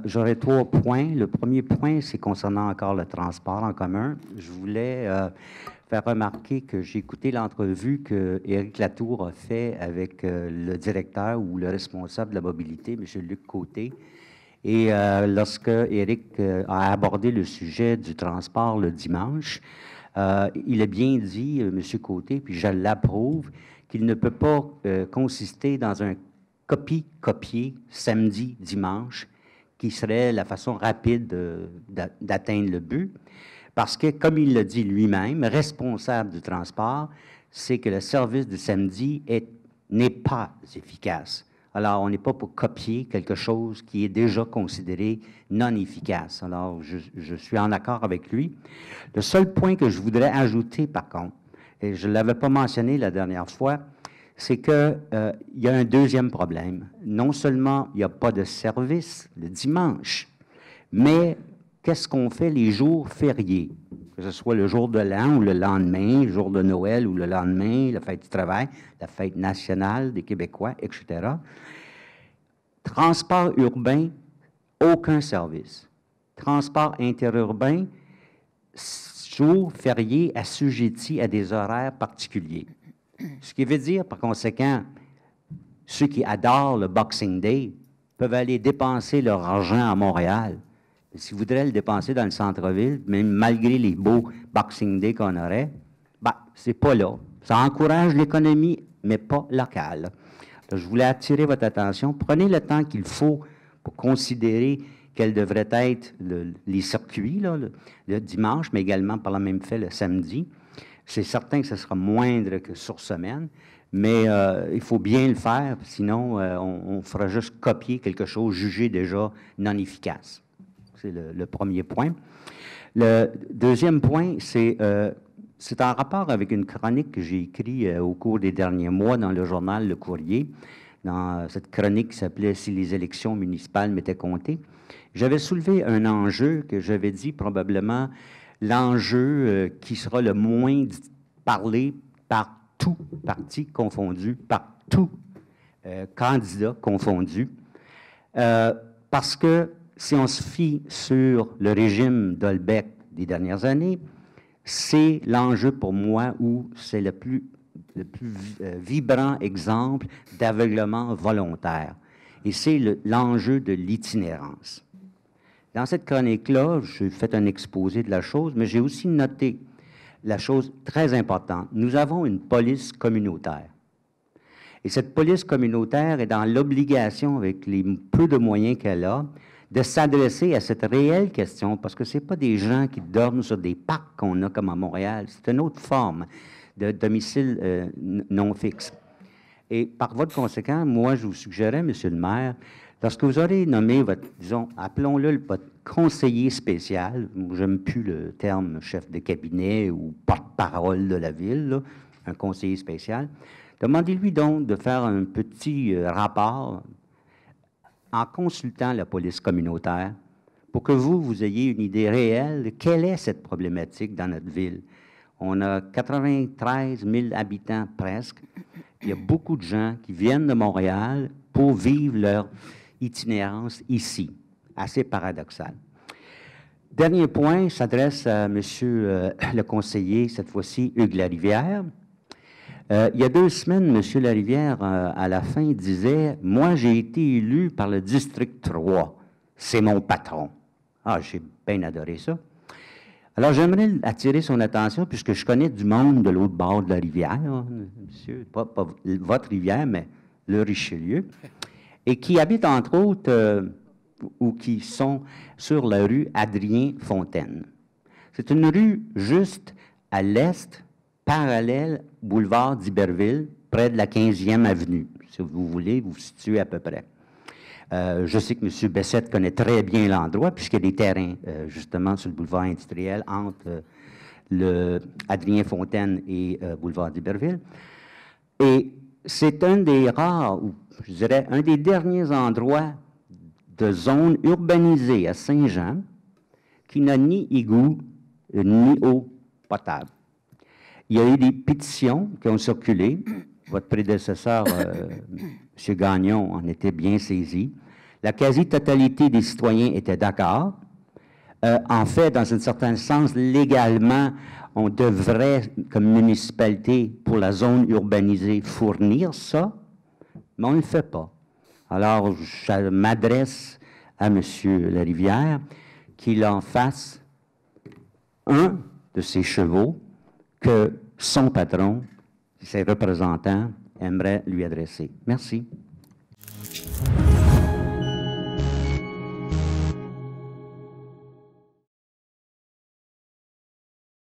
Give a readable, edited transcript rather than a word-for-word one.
J'aurais 3 points. Le premier point, c'est concernant encore le transport en commun. Je voulais faire remarquer que j'ai écouté l'entrevue que Éric Latour a fait avec le directeur ou le responsable de la mobilité, M. Luc Côté. Et lorsque Éric a abordé le sujet du transport le dimanche, il a bien dit, M. Côté, puis je l'approuve, qu'il ne peut pas consister dans un copie-copier samedi, dimanche, qui serait la façon rapide d'atteindre le but. Parce que, comme il l'a dit lui-même, responsable du transport, c'est que le service du samedi n'est pas efficace. Alors, on n'est pas pour copier quelque chose qui est déjà considéré non efficace. Alors, je suis en accord avec lui. Le seul point que je voudrais ajouter, par contre, et je ne l'avais pas mentionné la dernière fois, c'est qu'il y a un deuxième problème. Non seulement il n'y a pas de service le dimanche, mais qu'est-ce qu'on fait les jours fériés? Que ce soit le jour de l'an ou le lendemain, le jour de Noël ou le lendemain, la fête du travail, la fête nationale des Québécois, etc. Transport urbain, aucun service. Transport interurbain, jour férié assujetti à des horaires particuliers. Ce qui veut dire, par conséquent, ceux qui adorent le Boxing Day peuvent aller dépenser leur argent à Montréal. S'ils voudraient le dépenser dans le centre-ville, même malgré les beaux Boxing Day qu'on aurait, c'est pas là. Ça encourage l'économie, mais pas locale. Alors, je voulais attirer votre attention. Prenez le temps qu'il faut pour considérer quels devraient être les circuits, là, le dimanche, mais également par le même fait le samedi. C'est certain que ce sera moindre que sur semaine, mais il faut bien le faire, sinon on fera juste copier quelque chose jugé déjà non efficace. C'est le premier point. Le deuxième point, c'est en rapport avec une chronique que j'ai écrite au cours des derniers mois dans le journal Le Courrier. Dans cette chronique qui s'appelait « Si les élections municipales m'étaient comptées », j'avais soulevé un enjeu que j'avais dit probablement l'enjeu qui sera le moins parlé par tout parti confondu, par tout candidat confondu, parce que si on se fie sur le régime d'Holbeck des dernières années, c'est l'enjeu pour moi où c'est le plus vibrant exemple d'aveuglement volontaire. Et c'est l'enjeu de l'itinérance. Dans cette chronique-là, j'ai fait un exposé de la chose, mais j'ai aussi noté la chose très importante. Nous avons une police communautaire. Et cette police communautaire est dans l'obligation, avec les peu de moyens qu'elle a, de s'adresser à cette réelle question, parce que ce n'est pas des gens qui dorment sur des parcs qu'on a comme à Montréal, c'est une autre forme de domicile non fixe. Et par voie de conséquent, moi, je vous suggérais, Monsieur le maire, lorsque vous aurez nommé votre, disons, appelons-le votre conseiller spécial, j'aime plus le terme chef de cabinet ou porte-parole de la ville, là, un conseiller spécial, demandez-lui donc de faire un petit rapport en consultant la police communautaire pour que vous ayez une idée réelle de quelle est cette problématique dans notre ville. On a 93 000 habitants presque. Il y a beaucoup de gens qui viennent de Montréal pour vivre leur itinérance ici. Assez paradoxal. Dernier point s'adresse à monsieur le conseiller, cette fois-ci, Hugues Larivière. Il y a 2 semaines, monsieur Larivière, à la fin, disait « Moi, j'ai été élu par le district 3. C'est mon patron. » Ah, j'ai bien adoré ça. Alors, j'aimerais attirer son attention, puisque je connais du monde de l'autre bord de la rivière, hein, monsieur, pas votre rivière, mais le Richelieu, et qui habitent, entre autres, ou qui sont sur la rue Adrien-Fontaine. C'est une rue juste à l'est, parallèle boulevard d'Iberville, près de la 15e avenue. Si vous voulez, vous vous situez à peu près. Je sais que M. Bessette connaît très bien l'endroit, puisqu'il y a des terrains, justement, sur le boulevard industriel, entre le Adrien-Fontaine et boulevard d'Iberville. Et c'est un des rares, ou je dirais, un des derniers endroits de zone urbanisée à Saint-Jean qui n'a ni égout ni eau potable. Il y a eu des pétitions qui ont circulé. Votre prédécesseur, M. Gagnon, en était bien saisi. La quasi-totalité des citoyens étaient d'accord. En fait, dans un certain sens, légalement, on devrait, comme municipalité, pour la zone urbanisée, fournir ça, mais on ne le fait pas. Alors, je m'adresse à M. Larivière qu'il en fasse un de ses chevaux que son patron, ses représentants, aimeraient lui adresser. Merci.